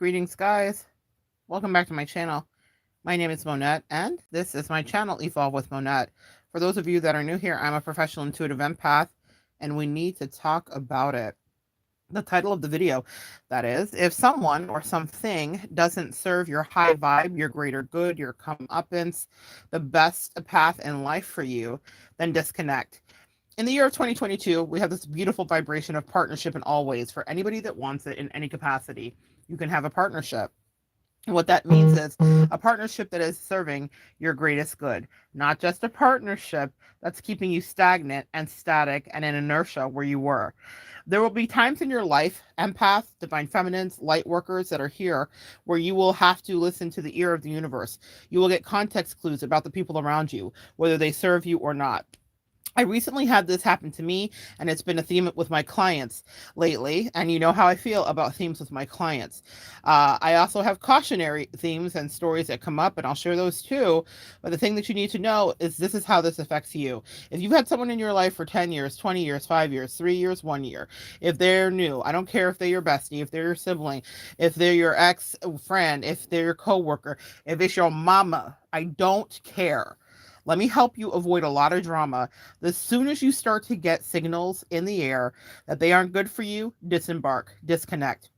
Greetings, guys. Welcome back to my channel. My name is Monette, and this is my channel, Evolve with Monette. For those of you that are new here, I'm a professional intuitive empath, and we need to talk about it. The title of the video, that is, if someone or something doesn't serve your high vibe, your greater good, your comeuppance, the best path in life for you, then disconnect. In the year of 2022, we have this beautiful vibration of partnership in all ways. For anybody that wants it in any capacity, you can have a partnership. And what that means is a partnership that is serving your greatest good, not just a partnership that's keeping you stagnant and static and in inertia where you were. There will be times in your life, empaths, divine feminines, light workers that are here, where you will have to listen to the ear of the universe. You will get context clues about the people around you, whether they serve you or not. I recently had this happen to me, and it's been a theme with my clients lately. And you know how I feel about themes with my clients. I also have cautionary themes and stories that come up, and I'll share those too. But the thing that you need to know is this is how this affects you. If you've had someone in your life for 10 years, 20 years, 5 years, 3 years, 1 year, if they're new, I don't care if they're your bestie, if they're your sibling, if they're your ex-friend, if they're your coworker, if it's your mama, I don't care. Let me help you avoid a lot of drama. As soon as you start to get signals in the air that they aren't good for you, disembark, disconnect.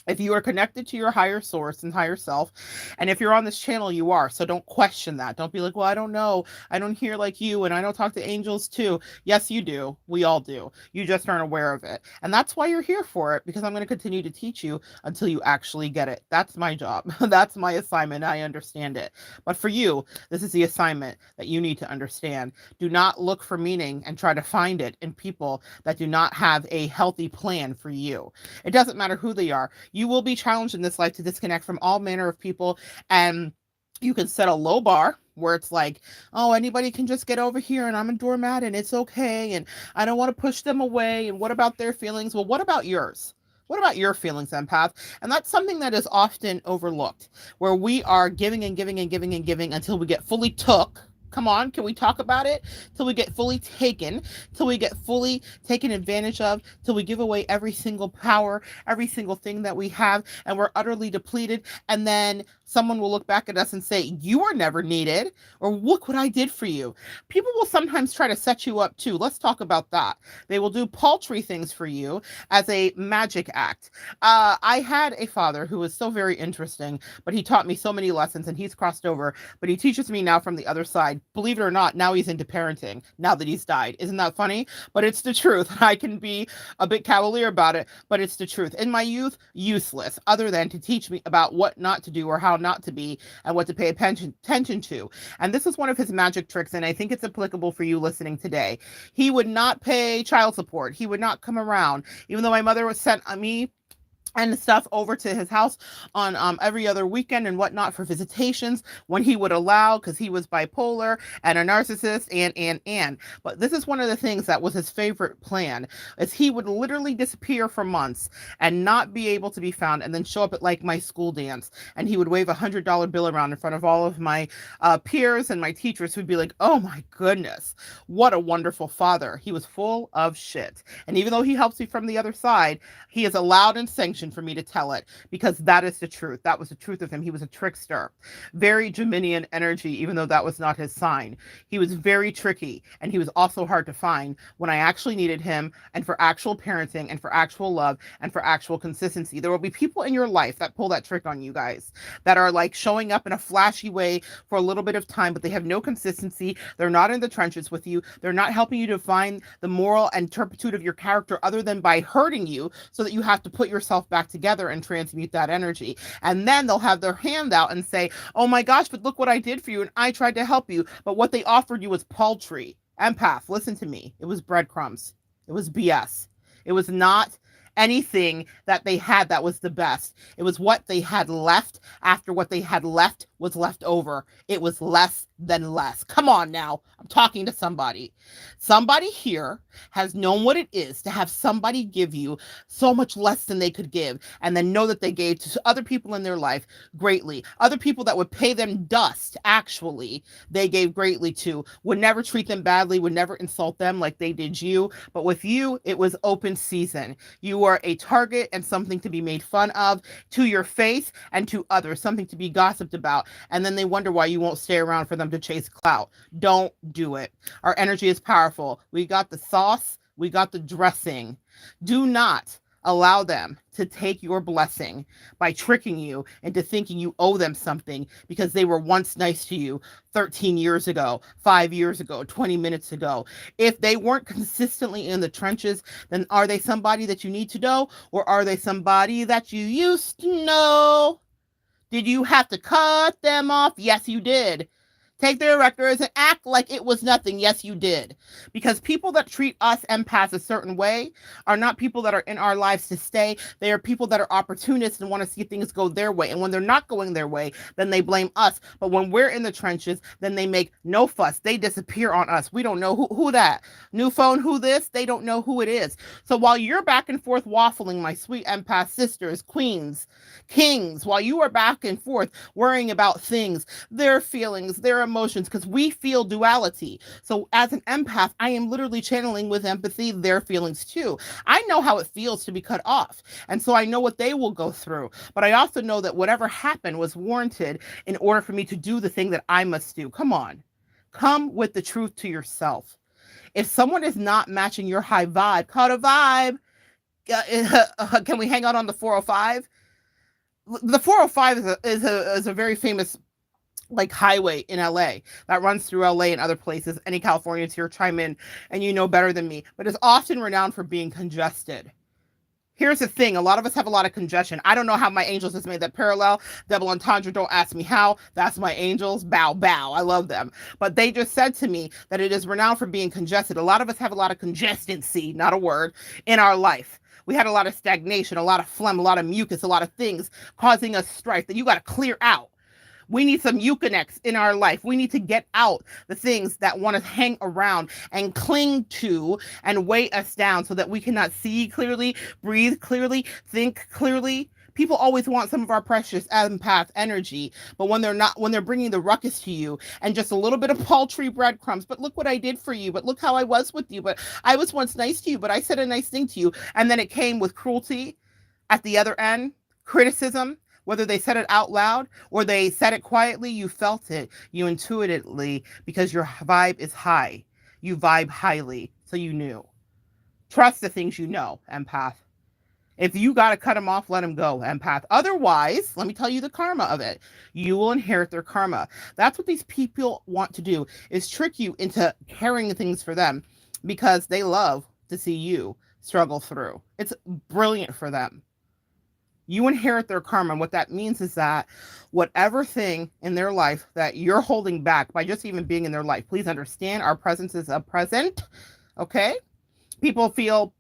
If you are connected to your higher source and higher self, and if you're on this channel, you are. So don't question that. Don't be like, well, I don't know. I don't hear like you, and I don't talk to angels too. Yes, you do. We all do. You just aren't aware of it. And that's why you're here for it, because I'm going to continue to teach you until you actually get it. That's my job. That's my assignment. I understand it. But for you, this is the assignment that you need to understand. Do not look for meaning and try to find it in people that do not have a healthy plan for you. It doesn't matter who they are. You will be challenged in this life to disconnect from all manner of people, and you can set a low bar where it's like, oh, anybody can just get over here and I'm a doormat and it's okay and I don't want to push them away, and what about their feelings? Well, what about yours? What about your feelings, empath? And that's something that is often overlooked, where we are giving and giving and giving and giving until we get fully took. Come on, can we talk about it? Till we get fully taken, till we get fully taken advantage of, till we give away every single power, every single thing that we have, and we're utterly depleted. And then someone will look back at us and say, you were never needed, or look what I did for you. People will sometimes try to set you up too. Let's talk about that. They will do paltry things for you as a magic act. I had a father who was so very interesting, but he taught me so many lessons, and he's crossed over, but he teaches me now from the other side. Believe it or not, now he's into parenting, now that he's died. Isn't that funny? But it's the truth. I can be a bit cavalier about it, but it's the truth. In my youth, useless, other than to teach me about what not to do or how not to be and what to pay attention to. And this is one of his magic tricks, and I think it's applicable for you listening today. He would not pay child support. He would not come around, even though my mother was sent me and stuff over to his house on every other weekend and whatnot for visitations when he would allow, because he was bipolar and a narcissist and. But this is one of the things that was his favorite plan, is he would literally disappear for months and not be able to be found, and then show up at like my school dance, and he would wave $100 bill around in front of all of my peers and my teachers, who'd be like, oh my goodness, what a wonderful father. He was full of shit. And even though he helps me from the other side, he is allowed and sanctioned for me to tell it, because that is the truth. That was the truth of him. He was a trickster, very Geminian energy, even though that was not his sign. He was very tricky, and he was also hard to find when I actually needed him, and for actual parenting and for actual love and for actual consistency. There will be people in your life that pull that trick on you guys, that are like showing up in a flashy way for a little bit of time, but they have no consistency. They're not in the trenches with you. They're not helping you to find the moral and turpitude of your character, other than by hurting you, so that you have to put yourself back together and transmute that energy. And then they'll have their hand out and say, oh my gosh, but look what I did for you, and I tried to help you, but what they offered you was paltry. Empath, listen to me. It was breadcrumbs. It was BS. It was not anything that they had that was the best. It was what they had left after what they had left was left over. It was less than less. Come on now. I'm talking to somebody. Somebody here has known what it is to have somebody give you so much less than they could give, and then know that they gave to other people in their life greatly. Other people that would pay them dust, actually, they gave greatly to, would never treat them badly, would never insult them like they did you. But with you, it was open season. You were a target and something to be made fun of to your face and to others, something to be gossiped about. And then they wonder why you won't stay around for them to chase clout. Don't do it. Our energy is powerful. We got the sauce, we got the dressing. Do not allow them to take your blessing by tricking you into thinking you owe them something because they were once nice to you 13 years ago, 5 years ago, 20 minutes ago. If they weren't consistently in the trenches, then are they somebody that you need to know, or are they somebody that you used to know? Did you have to cut them off? Yes, you did. Take their records and act like it was nothing. Yes, you did. Because people that treat us empaths a certain way are not people that are in our lives to stay. They are people that are opportunists and want to see things go their way. And when they're not going their way, then they blame us. But when we're in the trenches, then they make no fuss. They disappear on us. We don't know who that. New phone, who this? They don't know who it is. So while you're back and forth waffling, my sweet empath sisters, queens, kings, while you are back and forth worrying about things, their feelings, their emotions, because we feel duality. So as an empath, I am literally channeling with empathy their feelings too. I know how it feels to be cut off. And so I know what they will go through. But I also know that whatever happened was warranted in order for me to do the thing that I must do. Come on. Come with the truth to yourself. If someone is not matching your high vibe, cut a vibe. Can we hang out on the 405? The 405 is a very famous like highway in LA that runs through LA and other places. Any Californians here, chime in, and you know better than me, but it's often renowned for being congested. Here's the thing. A lot of us have a lot of congestion. I don't know how my angels has made that parallel. Double entendre. Don't ask me how. That's my angels. Bow, bow. I love them. But they just said to me that it is renowned for being congested. A lot of us have a lot of congestancy, not a word, in our life. We had a lot of stagnation, a lot of phlegm, a lot of mucus, a lot of things causing us strife that you got to clear out. We need some Euconnects in our life. We need to get out the things that want to hang around and cling to and weigh us down so that we cannot see clearly, breathe clearly, think clearly. People always want some of our precious empath energy, but when they're bringing the ruckus to you and just a little bit of paltry breadcrumbs, but look what I did for you, but look how I was with you, but I was once nice to you, but I said a nice thing to you, and then it came with cruelty at the other end, criticism. Whether they said it out loud or they said it quietly, you felt it. You intuitively, because your vibe is high. You vibe highly, so you knew. Trust the things you know, empath. If you got to cut them off, let them go, empath. Otherwise, let me tell you the karma of it. You will inherit their karma. That's what these people want to do, is trick you into caring things for them because they love to see you struggle through. It's brilliant for them. You inherit their karma. And what that means is that whatever thing in their life that you're holding back by just even being in their life, please understand our presence is a present. Okay? People feel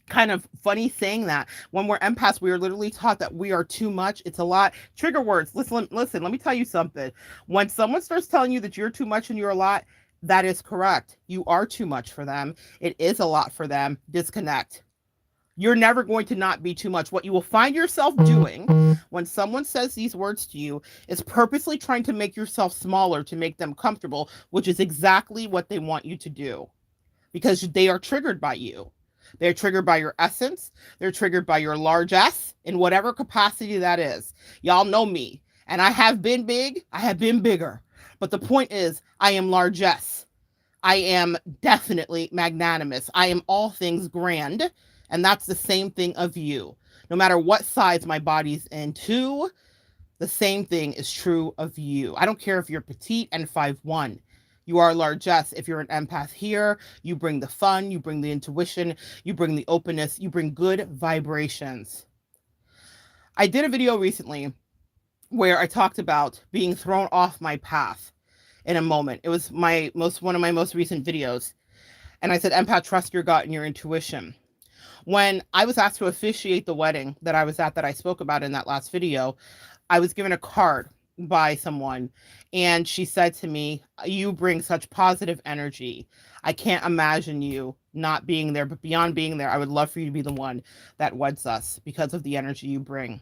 kind of funny saying that. When we're empaths, we are literally taught that we are too much. It's a lot. Trigger words. Listen, let me tell you something. When someone starts telling you that you're too much and you're a lot, that is correct. You are too much for them. It is a lot for them. Disconnect. You're never going to not be too much. What you will find yourself doing when someone says these words to you is purposely trying to make yourself smaller to make them comfortable, which is exactly what they want you to do because they are triggered by you. They're triggered by your essence. They're triggered by your largesse in whatever capacity that is. Y'all know me, and I have been big. I have been bigger. But the point is, I am largesse. I am definitely magnanimous. I am all things grand. And that's the same thing of you. No matter what size my body's into, the same thing is true of you. I don't care if you're petite and 5'1". You are largesse. If you're an empath here, you bring the fun, you bring the intuition, you bring the openness, you bring good vibrations. I did a video recently where I talked about being thrown off my path in a moment. It was one of my most recent videos. And I said, empath, trust your gut and your intuition. When I was asked to officiate the wedding that I was at that I spoke about in that last video, I was given a card by someone, and she said to me, "You bring such positive energy. I can't imagine you not being there, but beyond being there, I would love for you to be the one that weds us because of the energy you bring."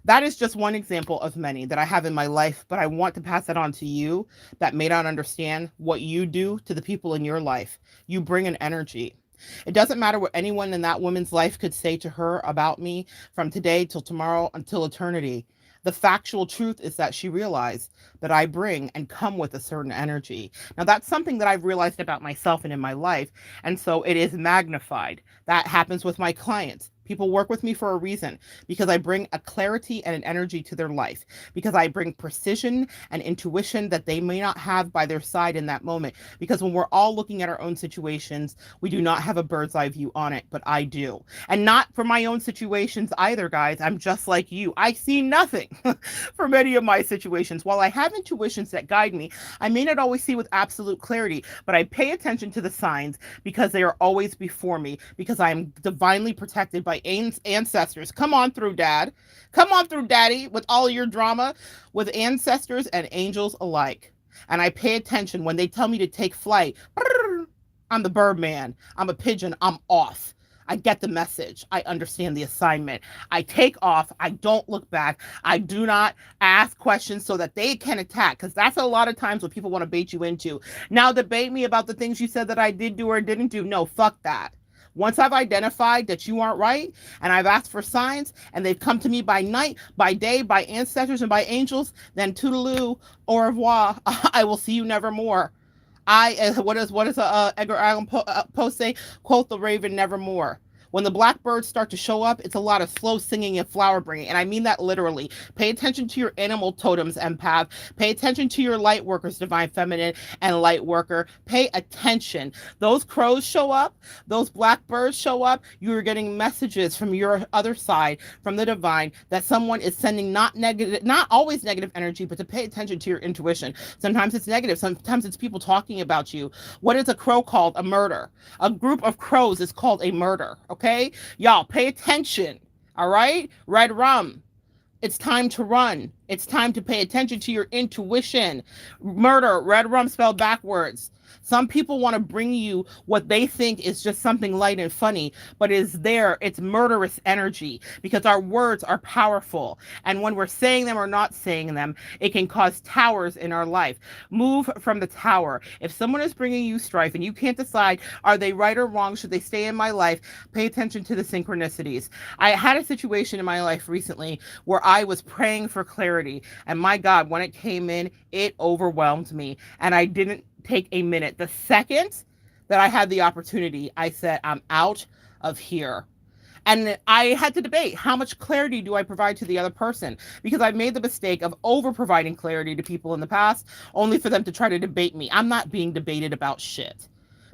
That is just one example of many that I have in my life, but I want to pass that on to you that may not understand what you do to the people in your life. You bring an energy. It doesn't matter what anyone in that woman's life could say to her about me from today till tomorrow until eternity. The factual truth is that she realized that I bring and come with a certain energy. Now, that's something that I've realized about myself and in my life. And so it is magnified. That happens with my clients. People work with me for a reason because I bring a clarity and an energy to their life, because I bring precision and intuition that they may not have by their side in that moment. Because when we're all looking at our own situations, we do not have a bird's eye view on it, but I do. And not for my own situations either, guys. I'm just like you. I see nothing for many of my situations. While I have intuitions that guide me, I may not always see with absolute clarity, but I pay attention to the signs because they are always before me, because I am divinely protected by ancestors. Come on through, Dad. Come on through, Daddy, with all your drama, with ancestors and angels alike. And I pay attention when they tell me to take flight. I'm the Birdman. I'm a pigeon. I'm off. I get the message. I understand the assignment. I take off. I don't look back. I do not ask questions so that they can attack, because that's a lot of times what people want to bait you into. Now debate me about the things you said that I did do or didn't do. No, fuck that. Once I've identified that you aren't right and I've asked for signs and they've come to me by night, by day, by ancestors and by angels, then toodaloo, au revoir. I will see you nevermore. What does Edgar Allan Poe say? Quote the raven nevermore. When the blackbirds start to show up, it's a lot of slow singing and flower bringing. And I mean that literally. Pay attention to your animal totems, empath. Pay attention to your light workers, divine feminine and light worker. Pay attention. Those crows show up. Those blackbirds show up. You're getting messages from your other side, from the divine, that someone is sending not always negative energy, but to pay attention to your intuition. Sometimes it's negative. Sometimes it's people talking about you. What is a crow called? A murder. A group of crows is called a murder. Okay, y'all pay attention. All right, red rum. It's time to run. It's time to pay attention to your intuition. Murder, red rum spelled backwards. Some people want to bring you what they think is just something light and funny, but it's murderous energy, because our words are powerful. And when we're saying them or not saying them, it can cause towers in our life. Move from the tower. If someone is bringing you strife and you can't decide, are they right or wrong? Should they stay in my life? Pay attention to the synchronicities. I had a situation in my life recently where I was praying for clarity. And my God, when it came in, it overwhelmed me. And I didn't take a minute. The second that I had the opportunity, I said, I'm out of here. And I had to debate, how much clarity do I provide to the other person? Because I've made the mistake of over providing clarity to people in the past, only for them to try to debate me. I'm not being debated about shit.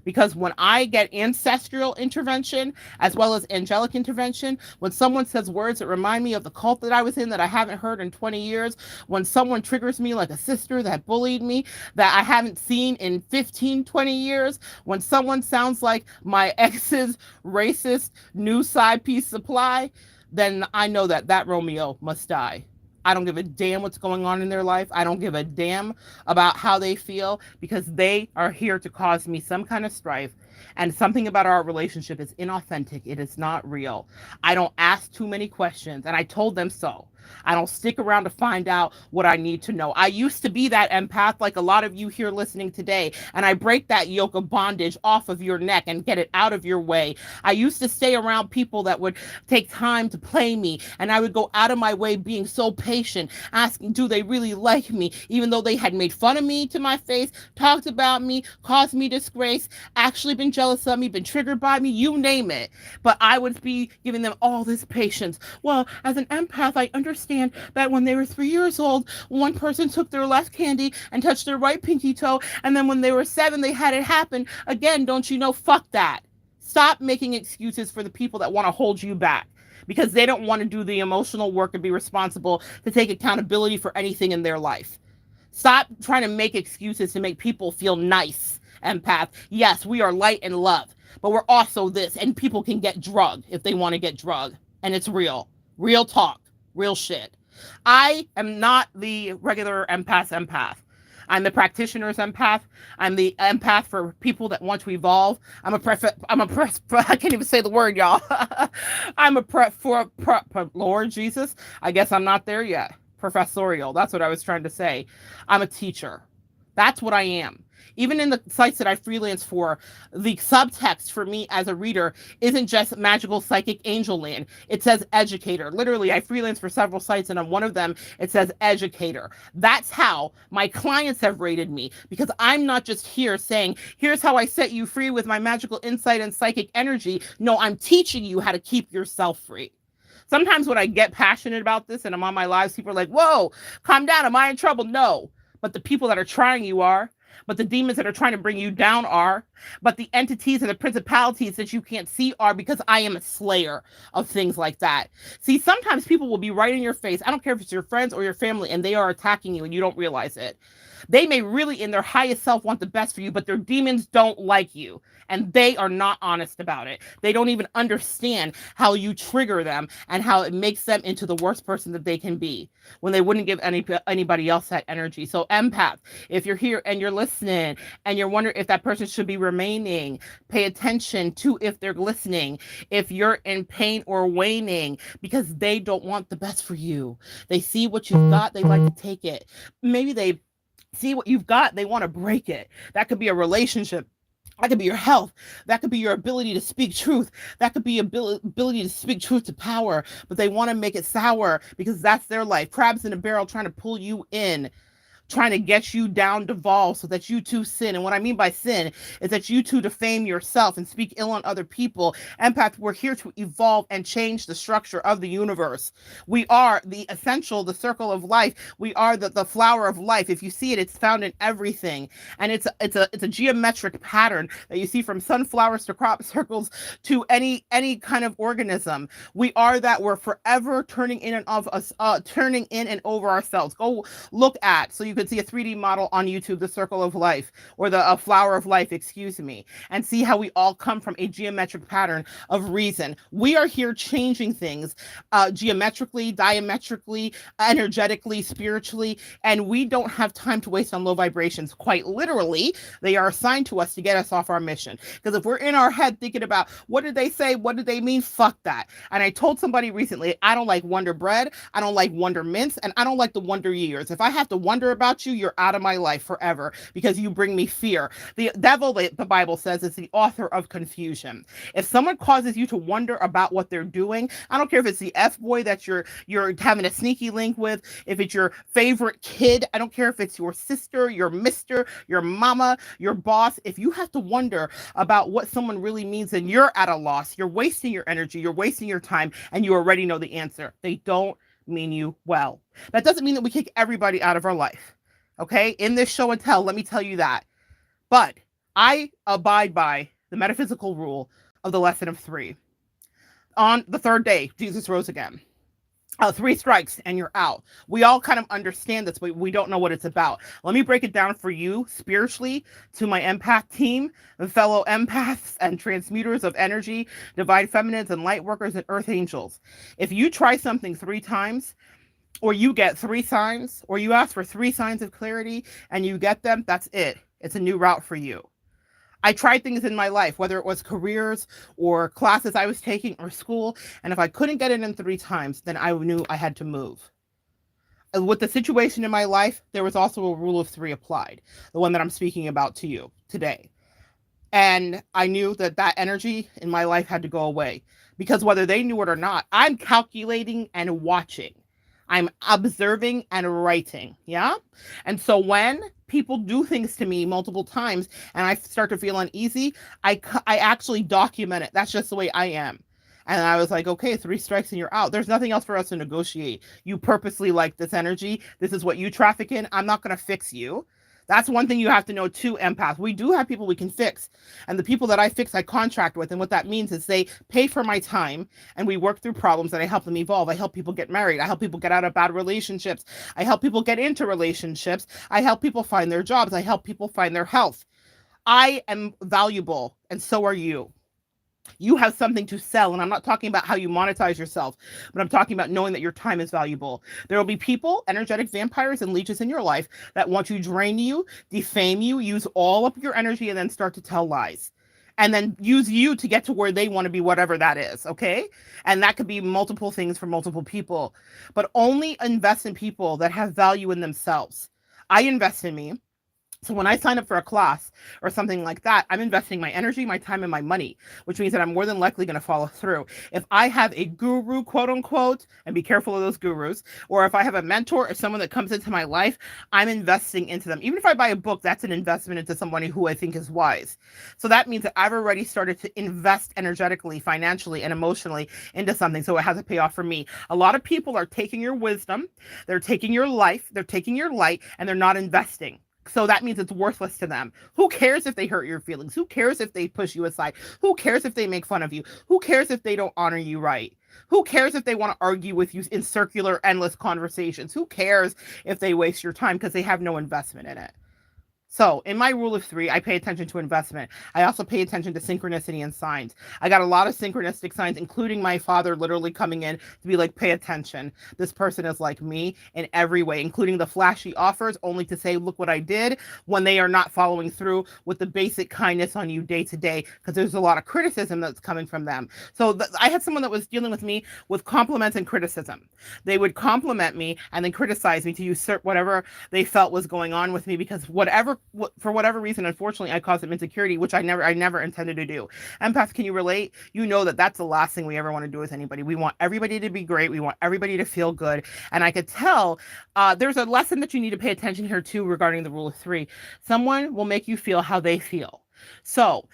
Because when I get ancestral intervention as well as angelic intervention, when someone says words that remind me of the cult that I was in that I haven't heard in 20 years, when someone triggers me like a sister that bullied me that I haven't seen in 15, 20 years, when someone sounds like my ex's racist new side piece supply, then I know that Romeo must die. I don't give a damn what's going on in their life. I don't give a damn about how they feel, because they are here to cause me some kind of strife. And something about our relationship is inauthentic. It is not real. I don't ask too many questions, and I told them so. I don't stick around to find out what I need to know. I used to be that empath like a lot of you here listening today, and I break that yoke of bondage off of your neck and get it out of your way. I used to stay around people that would take time to play me, and I would go out of my way being so patient, asking, do they really like me? Even though they had made fun of me to my face, talked about me, caused me disgrace, actually been jealous of me, been triggered by me, you name it. But I would be giving them all this patience. Well, as an empath, I understand that when they were 3 years old, one person took their left candy and touched their right pinky toe, and then when they were 7, they had it happen again. Don't you know? Fuck that. Stop making excuses for the people that want to hold you back, because they don't want to do the emotional work and be responsible to take accountability for anything in their life. Stop trying to make excuses to make people feel nice, empath. Yes, we are light and love, but we're also this, and people can get drugged if they want to get drugged, and it's real. Real talk. Real shit. I am not the regular empath. I'm the practitioner's empath. I'm the empath for people that want to evolve. I can't even say the word, y'all. I'm a Lord Jesus. I guess I'm not there yet. Professorial. That's what I was trying to say. I'm a teacher. That's what I am. Even in the sites that I freelance for, the subtext for me as a reader isn't just magical psychic angel land. It says educator. Literally, I freelance for several sites, and on one of them, it says educator. That's how my clients have rated me, because I'm not just here saying, here's how I set you free with my magical insight and psychic energy. No, I'm teaching you how to keep yourself free. Sometimes when I get passionate about this and I'm on my lives, people are like, whoa, calm down. Am I in trouble? No. But the people that are trying you are. But the demons that are trying to bring you down are. But the entities and the principalities that you can't see are, because I am a slayer of things like that. See, sometimes people will be right in your face. I don't care if it's your friends or your family, and they are attacking you and you don't realize it. They may really in their highest self want the best for you, but their demons don't like you. And they are not honest about it. They don't even understand how you trigger them and how it makes them into the worst person that they can be, when they wouldn't give anybody else that energy. So empath, if you're here and you're listening and you're wondering if that person should be remaining, pay attention to if they're listening, if you're in pain or waning, because they don't want the best for you. They see what you've got, they like to take it. Maybe they see what you've got, they want to break it. That could be a relationship. That could be your health. That could be your ability to speak truth. That could be ability to speak truth to power. But they want to make it sour because that's their life. Crabs in a barrel trying to pull you in, trying to get you down to vol so that you too sin. And what I mean by sin is that you too defame yourself and speak ill on other people. Empath, we're here to evolve and change the structure of the universe. We are the essential, the circle of life. We are the flower of life. If you see it, it's found in everything. And it's a geometric pattern that you see from sunflowers to crop circles to any kind of organism. We are that. We're forever turning in and of us, turning in and over ourselves. Go look at, so you could see a 3D model on YouTube, the circle of life, or the flower of life, excuse me, and see how we all come from a geometric pattern of reason. We are here changing things geometrically, diametrically, energetically, spiritually, and we don't have time to waste on low vibrations. Quite literally, they are assigned to us to get us off our mission. Because if we're in our head thinking about what did they say, what did they mean, fuck that. And I told somebody recently, I don't like Wonder Bread, I don't like Wonder Mints, and I don't like the Wonder Years. If I have to wonder about you, you're out of my life forever because you bring me fear. The devil, the Bible says, is the author of confusion. If someone causes you to wonder about what they're doing, I don't care if it's the F-boy that you're having a sneaky link with, if it's your favorite kid, I don't care if it's your sister, your mister, your mama, your boss. If you have to wonder about what someone really means, then you're at a loss. You're wasting your energy, you're wasting your time, and you already know the answer. They don't mean you well. That doesn't mean that we kick everybody out of our life. Okay, in this show and tell, let me tell you that. But I abide by the metaphysical rule of the lesson of 3. On the 3rd day, Jesus rose again. 3 strikes and you're out. We all kind of understand this, but we don't know what it's about. Let me break it down for you spiritually to my empath team, the fellow empaths and transmuters of energy, divine feminines and light workers and earth angels. If you try something 3 times, or you get 3 signs, or you ask for 3 signs of clarity and you get them, that's it. It's a new route for you. I tried things in my life, whether it was careers or classes I was taking or school, and if I couldn't get it in 3 times, then I knew I had to move. With the situation in my life, there was also a rule of 3 applied, the one that I'm speaking about to you today. And I knew that that energy in my life had to go away, because whether they knew it or not, I'm calculating and watching. I'm observing and writing, yeah? And so when people do things to me multiple times and I start to feel uneasy, I actually document it. That's just the way I am. And I was like, okay, 3 strikes and you're out. There's nothing else for us to negotiate. You purposely like this energy. This is what you traffic in. I'm not going to fix you. That's one thing you have to know too, empath. We do have people we can fix. And the people that I fix, I contract with. And what that means is they pay for my time and we work through problems and I help them evolve. I help people get married. I help people get out of bad relationships. I help people get into relationships. I help people find their jobs. I help people find their health. I am valuable and so are you. You have something to sell. And I'm not talking about how you monetize yourself, but I'm talking about knowing that your time is valuable. There will be people, energetic vampires and leeches in your life that want to drain you, defame you, use all of your energy, and then start to tell lies. And then use you to get to where they want to be, whatever that is. Okay. And that could be multiple things for multiple people, but only invest in people that have value in themselves. I invest in me. So when I sign up for a class or something like that, I'm investing my energy, my time, and my money, which means that I'm more than likely going to follow through. If I have a guru, quote unquote, and be careful of those gurus, or if I have a mentor or someone that comes into my life, I'm investing into them. Even if I buy a book, that's an investment into somebody who I think is wise. So that means that I've already started to invest energetically, financially, and emotionally into something. So it has a payoff for me. A lot of people are taking your wisdom, they're taking your life, they're taking your light, and they're not investing. So that means it's worthless to them. Who cares if they hurt your feelings? Who cares if they push you aside? Who cares if they make fun of you? Who cares if they don't honor you right? Who cares if they want to argue with you in circular, endless conversations? Who cares if they waste your time because they have no investment in it? So in my rule of three, I pay attention to investment. I also pay attention to synchronicity and signs. I got a lot of synchronistic signs, including my father literally coming in to be like, pay attention. This person is like me in every way, including the flashy offers, only to say, look what I did, when they are not following through with the basic kindness on you day to day, because there's a lot of criticism that's coming from them. So I had someone that was dealing with me with compliments and criticism. They would compliment me and then criticize me to usurp whatever they felt was going on with me, because for whatever reason, unfortunately, I caused them insecurity, which I never intended to do. Empath, can you relate? You know that that's the last thing we ever want to do with anybody. We want everybody to be great. We want everybody to feel good. And I could tell there's a lesson that you need to pay attention here too regarding the rule of three. Someone will make you feel how they feel. So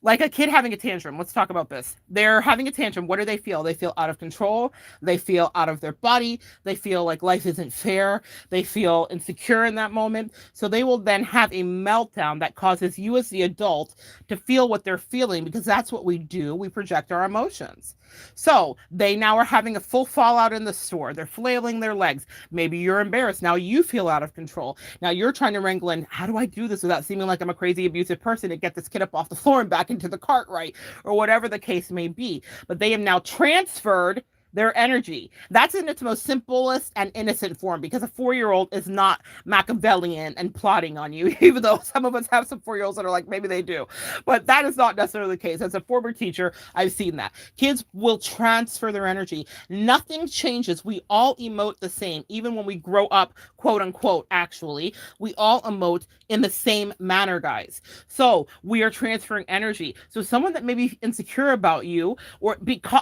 like a kid having a tantrum. Let's talk about this. They're having a tantrum. What do they feel? They feel out of control. They feel out of their body. They feel like life isn't fair. They feel insecure in that moment. So they will then have a meltdown that causes you as the adult to feel what they're feeling, because that's what we do. We project our emotions. So they now are having a full fallout in the store. They're flailing their legs. Maybe you're embarrassed. Now you feel out of control. Now you're trying to wrangle in, how do I do this without seeming like I'm a crazy abusive person to get this kid up off the floor and back into the cart, right? Or whatever the case may be. But they have now transferred their energy. That's in its most simplest and innocent form, because a 4-year-old is not Machiavellian and plotting on you, even though some of us have some 4-year-olds that are like, maybe they do. But that is not necessarily the case. As a former teacher, I've seen that. Kids will transfer their energy. Nothing changes. We all emote the same. Even when we grow up, quote unquote, actually, we all emote in the same manner, guys. So we are transferring energy. So someone that may be insecure about you, or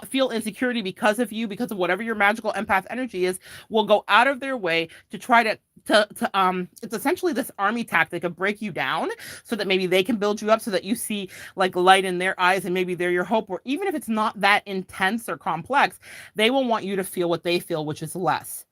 feel insecurity because of you, because of whatever your magical empath energy is, will go out of their way to try to it's essentially this army tactic of break you down so that maybe they can build you up, so that you see like light in their eyes and maybe they're your hope. Or even if it's not that intense or complex, they will want you to feel what they feel, which is less.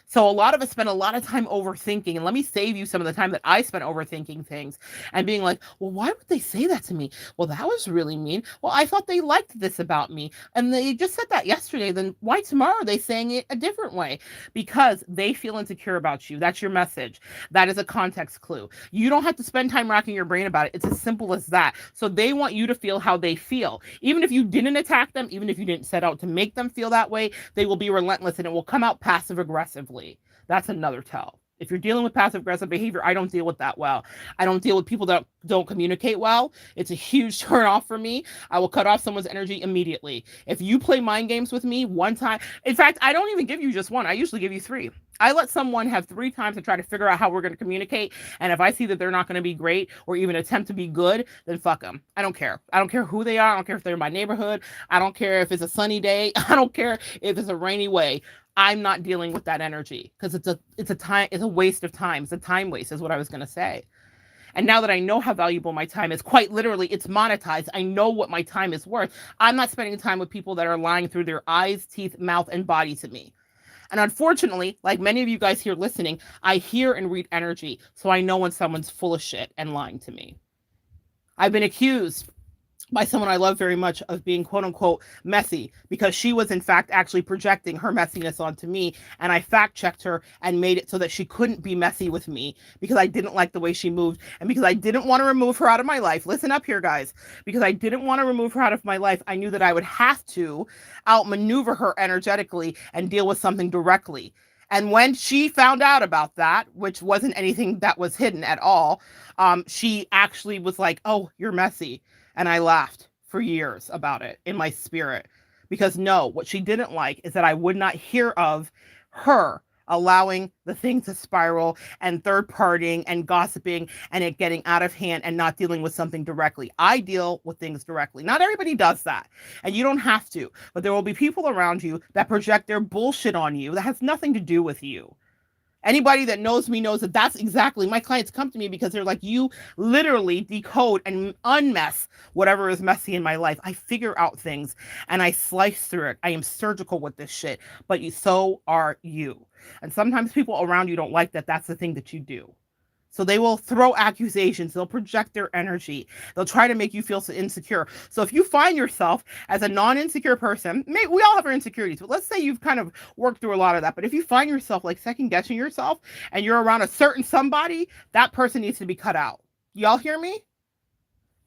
So a lot of us spend a lot of time overthinking, and let me save you some of the time that I spent overthinking things and being like, well, why would they say that to me? Well, that was really mean. Well, I thought they liked this about me, and they just said that yesterday. Then why tomorrow are they saying it a different way? Because they feel insecure about you. That's your message. That is a context clue. You don't have to spend time racking your brain about it. It's as simple as that. So they want you to feel how they feel. Even if you didn't attack them, even if you didn't set out to make them feel that way, they will be relentless, and it will come out passive aggressively. That's another tell. If you're dealing with passive aggressive behavior, I don't deal with that well. I don't deal with people that don't communicate well. It's a huge turn off for me. I will cut off someone's energy immediately. If you play mind games with me one time, in fact, I don't even give you just one. I usually give you 3. I let someone have 3 times to try to figure out how we're going to communicate. And if I see that they're not going to be great or even attempt to be good, then fuck them. I don't care. I don't care who they are. I don't care if they're in my neighborhood. I don't care if it's a sunny day. I don't care if it's a rainy way. I'm not dealing with that energy, because it's a waste of time. It's a time waste is what I was going to say. And now that I know how valuable my time is, quite literally, it's monetized. I know what my time is worth. I'm not spending time with people that are lying through their eyes, teeth, mouth, and body to me. And unfortunately, like many of you guys here listening, I hear and read energy. So I know when someone's full of shit and lying to me. I've been accused by someone I love very much of being quote unquote messy, because she was in fact actually projecting her messiness onto me, and I fact checked her and made it so that she couldn't be messy with me because I didn't like the way she moved, and because I didn't want to remove her out of my life. Listen up here, guys. Because I didn't want to remove her out of my life, I knew that I would have to outmaneuver her energetically and deal with something directly. And when she found out about that, which wasn't anything that was hidden at all, she actually was like, "Oh, you're messy." And I laughed for years about it in my spirit, because no, what she didn't like is that I would not hear of her allowing the thing to spiral and third partying and gossiping and it getting out of hand and not dealing with something directly. I deal with things directly. Not everybody does that, and you don't have to, but there will be people around you that project their bullshit on you that has nothing to do with you. Anybody that knows me knows that that's exactly, my clients come to me because they're like, you literally decode and unmess whatever is messy in my life. I figure out things and I slice through it. I am surgical with this shit, but so are you. And sometimes people around you don't like that that's the thing that you do. So they will throw accusations. They'll project their energy. They'll try to make you feel so insecure. So if you find yourself as a non-insecure person, we all have our insecurities, but let's say you've kind of worked through a lot of that. But if you find yourself like second guessing yourself and you're around a certain somebody, that person needs to be cut out. Y'all hear me?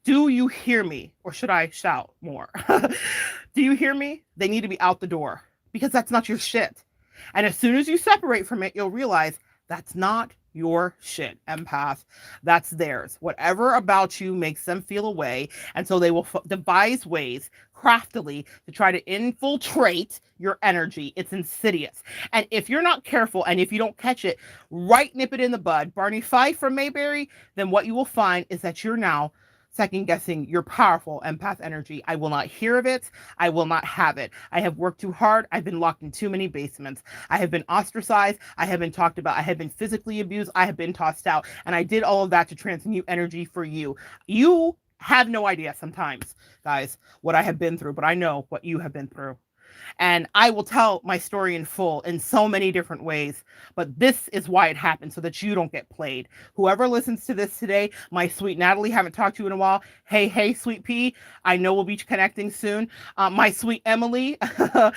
Do you hear me? Or should I shout more? Do you hear me? They need to be out the door, because that's not your shit. And as soon as you separate from it, you'll realize that's not your shit, empath. That's theirs. Whatever about you makes them feel away. And so they will devise ways craftily to try to infiltrate your energy. It's insidious. And if you're not careful and if you don't catch it, right nip it in the bud, Barney Fife from Mayberry, then what you will find is that you're now second guessing your powerful empath energy. I will not hear of it. I will not have it. I have worked too hard. I've been locked in too many basements. I have been ostracized. I have been talked about. I have been physically abused. I have been tossed out. And I did all of that to transmute energy for you. You have no idea sometimes, guys, what I have been through, but I know what you have been through. And I will tell my story in full in so many different ways, but this is why it happened, so that you don't get played. Whoever listens to this today, my sweet Natalie, haven't talked to you in a while. Hey, sweet P, I know we'll be connecting soon. My sweet Emily, it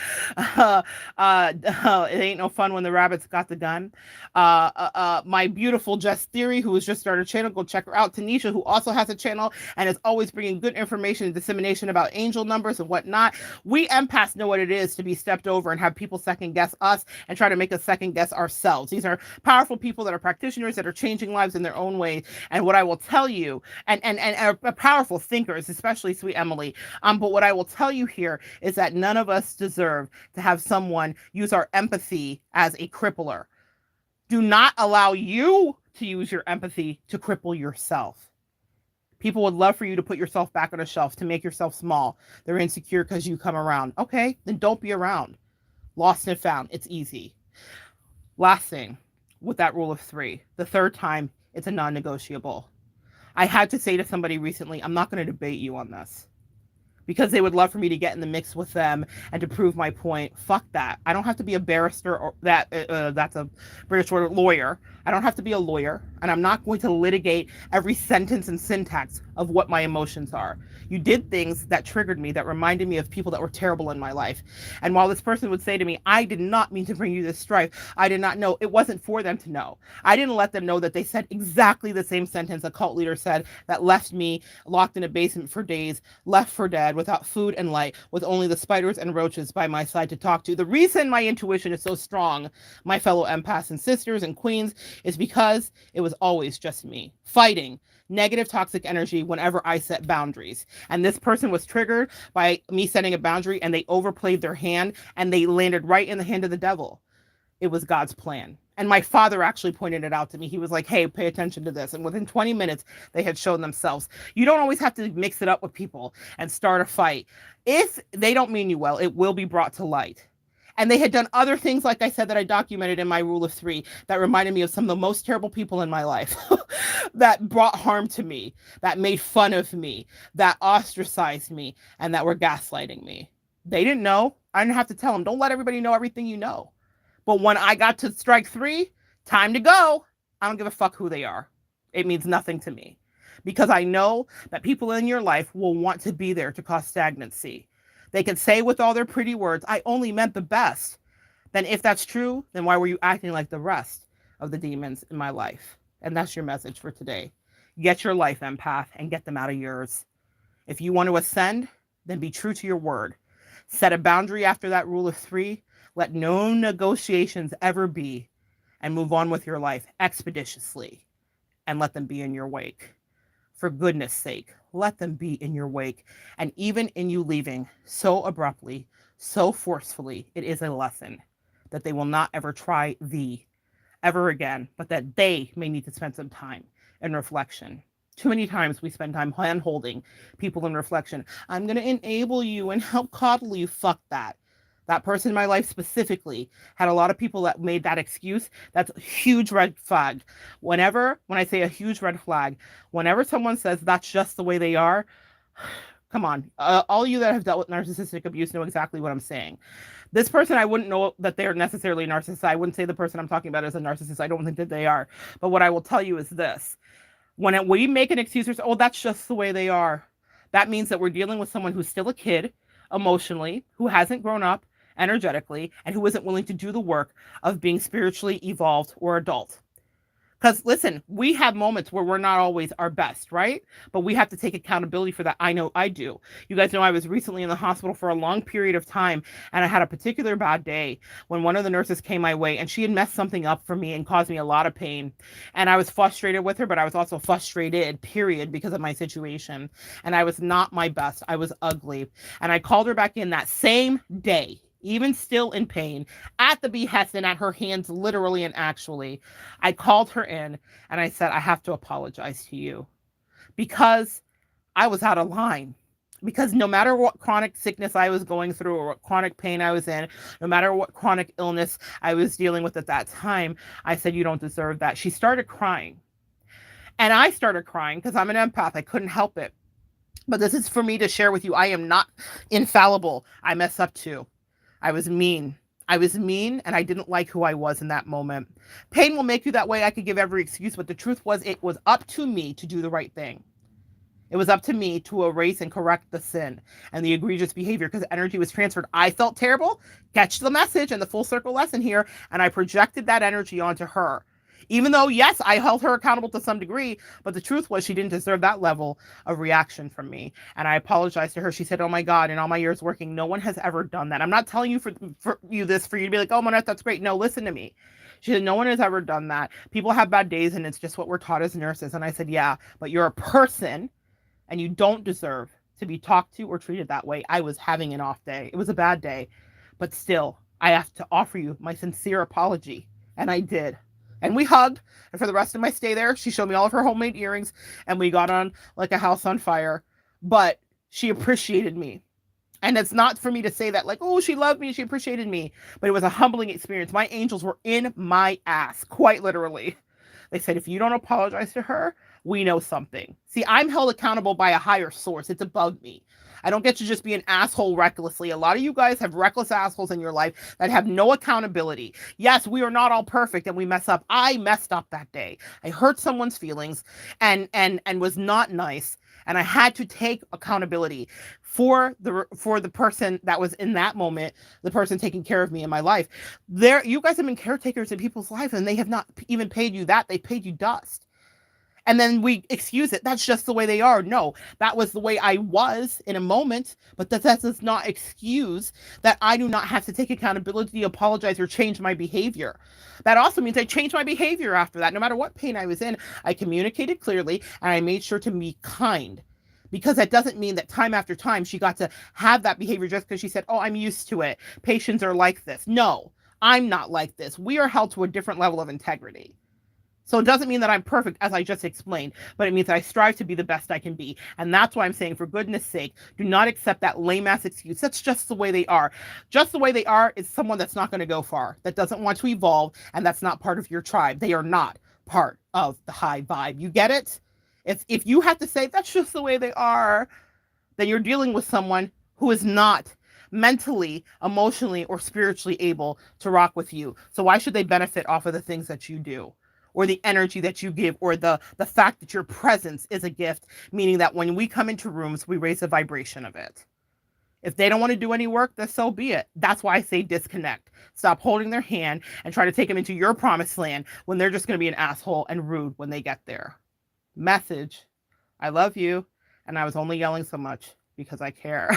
ain't no fun when the rabbits got the gun. My beautiful Jess Theory, who has just started a channel, go check her out. Tanisha, who also has a channel and is always bringing good information and dissemination about angel numbers and whatnot. We empaths know what it is to be stepped over and have people second guess us and try to make us second guess ourselves. These are powerful people that are practitioners that are changing lives in their own way. And what I will tell you, and are powerful thinkers, especially sweet Emily. But what I will tell you here is that none of us deserve to have someone use our empathy as a crippler. Do not allow you to use your empathy to cripple yourself. People would love for you to put yourself back on a shelf, to make yourself small. They're insecure because you come around. Okay, then don't be around. Lost and found. It's easy. Last thing with that rule of 3, the third time, it's a non-negotiable. I had to say to somebody recently, I'm not going to debate you on this, because they would love for me to get in the mix with them and to prove my point. Fuck that. I don't have to be a barrister, or that's a British word, lawyer. I don't have to be a lawyer, and I'm not going to litigate every sentence and syntax of what my emotions are. You did things that triggered me, that reminded me of people that were terrible in my life. And while this person would say to me, I did not mean to bring you this strife, I did not know, it wasn't for them to know. I didn't let them know that they said exactly the same sentence a cult leader said that left me locked in a basement for days, left for dead, without food and light, with only the spiders and roaches by my side to talk to. The reason my intuition is so strong, my fellow empaths and sisters and queens, is because it was always just me fighting negative toxic energy whenever I set boundaries. And this person was triggered by me setting a boundary, and they overplayed their hand and they landed right in the hand of the devil. It was God's plan. And my father actually pointed it out to me. He was like, hey, pay attention to this. And within 20 minutes, they had shown themselves. You don't always have to mix it up with people and start a fight. If they don't mean you well, it will be brought to light. And they had done other things, like I said, that I documented in my rule of 3 that reminded me of some of the most terrible people in my life that brought harm to me, that made fun of me, that ostracized me, and that were gaslighting me. They didn't know. I didn't have to tell them. Don't let everybody know everything you know. But when I got to strike 3, time to go. I don't give a fuck who they are. It means nothing to me. because I know that people in your life will want to be there to cause stagnancy. They can say with all their pretty words, I only meant the best. Then if that's true, then why were you acting like the rest of the demons in my life? And that's your message for today. Get your life, empath, and get them out of yours. If you want to ascend, then be true to your word. Set a boundary after that rule of 3. Let no negotiations ever be, and move on with your life expeditiously, and let them be in your wake. For goodness sake, let them be in your wake. And even in you leaving so abruptly, so forcefully, it is a lesson that they will not ever try thee ever again, but that they may need to spend some time in reflection. Too many times we spend time hand-holding people in reflection. I'm going to enable you and help coddle you. Fuck that. That person in my life specifically had a lot of people that made that excuse. That's a huge red flag. When I say a huge red flag, whenever someone says that's just the way they are, come on. All you that have dealt with narcissistic abuse know exactly what I'm saying. This person, I wouldn't know that they're necessarily a narcissist. I wouldn't say the person I'm talking about is a narcissist. I don't think that they are. But what I will tell you is this. When we make an excuse or say, oh, that's just the way they are, that means that we're dealing with someone who's still a kid emotionally, who hasn't grown up energetically, and who isn't willing to do the work of being spiritually evolved or adult. Because listen, we have moments where we're not always our best, right? But we have to take accountability for that. I know I do. You guys know I was recently in the hospital for a long period of time, and I had a particular bad day when one of the nurses came my way, and she had messed something up for me and caused me a lot of pain. And I was frustrated with her, but I was also frustrated, period, because of my situation. And I was not my best. I was ugly. And I called her back in that same day, even still in pain, at the behest and at her hands, literally and actually. I called her in and I said, I have to apologize to you because I was out of line. Because no matter what chronic sickness I was going through or what chronic pain I was in, no matter what chronic illness I was dealing with at that time, I said, you don't deserve that. She started crying. And I started crying because I'm an empath. I couldn't help it. But this is for me to share with you. I am not infallible. I mess up too. I was mean. And I didn't like who I was in that moment. Pain will make you that way. I could give every excuse, but the truth was it was up to me to do the right thing. It was up to me to erase and correct the sin and the egregious behavior because energy was transferred. I felt terrible. Catch the message and the full circle lesson here. And I projected that energy onto her. Even though, yes, I held her accountable to some degree, but the truth was she didn't deserve that level of reaction from me. And I apologized to her. She said, oh my God, in all my years working, no one has ever done that. I'm not telling you for you this for you to be like, oh, Monette, that's great. No, listen to me. She said, no one has ever done that. People have bad days and it's just what we're taught as nurses. And I said, yeah, but you're a person and you don't deserve to be talked to or treated that way. I was having an off day. It was a bad day, but still, I have to offer you my sincere apology. And I did. And we hugged, and for the rest of my stay there, she showed me all of her homemade earrings, and we got on like a house on fire. But she appreciated me. And it's not for me to say that, like, oh, she loved me, she appreciated me. But it was a humbling experience. My angels were in my ass, quite literally. They said, if you don't apologize to her, we know something. See, I'm held accountable by a higher source. It's above me. I don't get to just be an asshole recklessly. A lot of you guys have reckless assholes in your life that have no accountability. Yes, we are not all perfect and we mess up. I messed up that day. I hurt someone's feelings and was not nice. And I had to take accountability for the person that was in that moment, the person taking care of me in my life. You guys have been caretakers in people's lives and they have not even paid you that. They paid you dust. And then we excuse it. That's just the way they are. No, that was the way I was in a moment, but that does not excuse that I do not have to take accountability, apologize, or change my behavior. That also means I changed my behavior after that. No matter what pain I was in, I communicated clearly and I made sure to be kind. Because that doesn't mean that time after time she got to have that behavior just because she said, oh, I'm used to it. Patients are like this. No, I'm not like this. We are held to a different level of integrity. So it doesn't mean that I'm perfect, as I just explained, but it means that I strive to be the best I can be. And that's why I'm saying, for goodness sake, do not accept that lame-ass excuse. That's just the way they are. Just the way they are is someone that's not going to go far, that doesn't want to evolve, and that's not part of your tribe. They are not part of the high vibe. You get it? If you have to say, that's just the way they are, then you're dealing with someone who is not mentally, emotionally, or spiritually able to rock with you. So why should they benefit off of the things that you do? or the energy that you give, or the fact that your presence is a gift, meaning that when we come into rooms, we raise the vibration of it. If they don't want to do any work, then so be it. That's why I say disconnect. Stop holding their hand and try to take them into your promised land when they're just going to be an asshole and rude when they get there. Message: I love you, and I was only yelling so much because I care.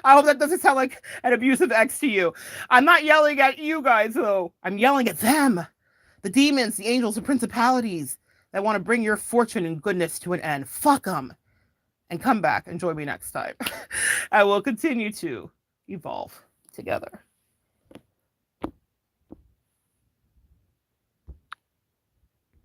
I hope that doesn't sound like an abusive ex to you. I'm not yelling at you guys, though. I'm yelling at them. The demons, the angels, the principalities that want to bring your fortune and goodness to an end. Fuck them. And come back and join me next time. I will continue to evolve together.